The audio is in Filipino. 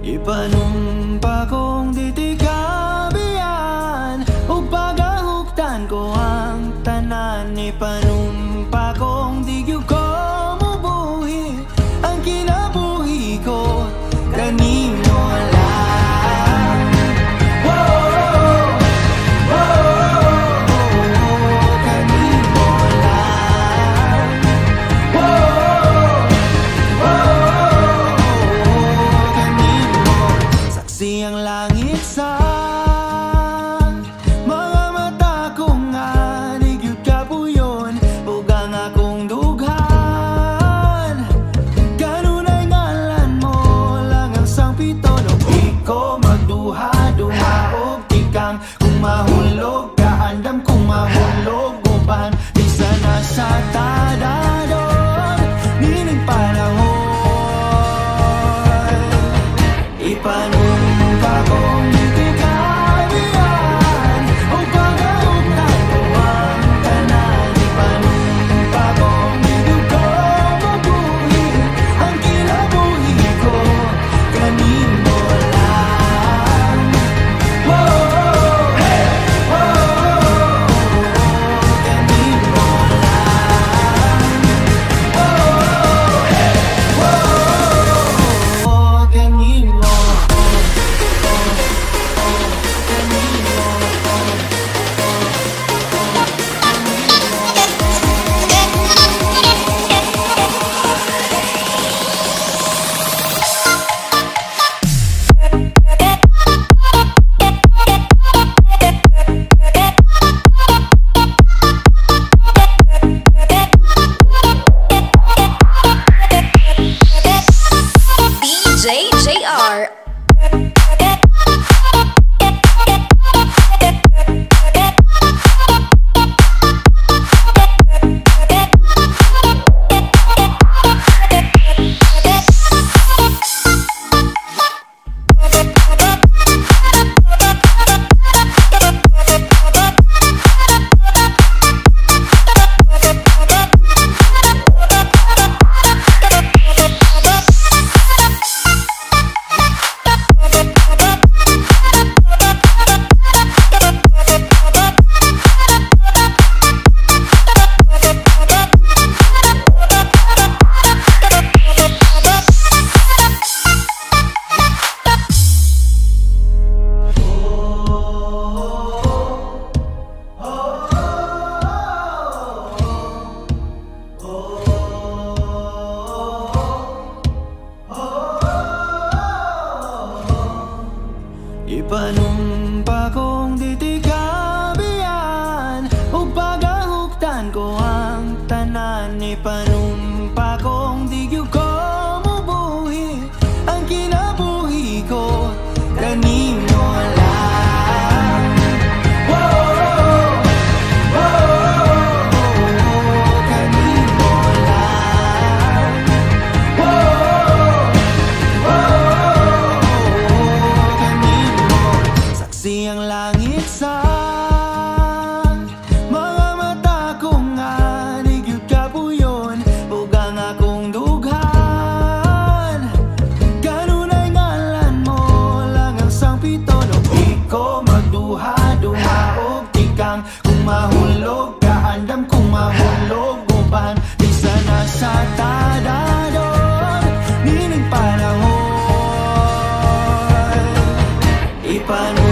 Ipanumpa kong ditikabian ug pagahuktan ko ang tanan. Ipanumpa kong di gyud ko mubuhi ang kinabuhi ko kanimo lang. Whoa, whoa, kanimo lang. Whoa, whoa, kanimo. Saksi ang langit sa mga mata kong nga nigyud kapuyon ug ang akong dughan. Kanunay ngalan mo lang ang sangpito. No di ko magduha-duha og tikang kung mahulog ka andam kung mahulog uban di sana sa tadadon nining panahon. Ipanumpa kong ditikabian ug pagahuktan ko ang tanan. Ipanumpa kong di gyud ko mabuhi ang kinabuhi ko kanimo lang. Whoa, hey, whoa, kanimo lang. Whoa, hey, whoa, kanimo. DJ JR. Ipanumpa kong ditikabian ug pagahuktan ko ang tanan. Ipanumpa kong di gyud ko mubuhi ang kinabuhi ko kanimo lang. Whoa, whoa, kanimo lang. Whoa, whoa, kanimo. Saksi ang langit sa mga mata kong nga nigyud kapuyon ug ang akong dughan. Kanunay ngalan mo lang ang sangpito. No di ko magduha-duha og tikang kung mahulog ka andam kung mahulog uban di sana sa tadadon nining panahon. Ipanumpa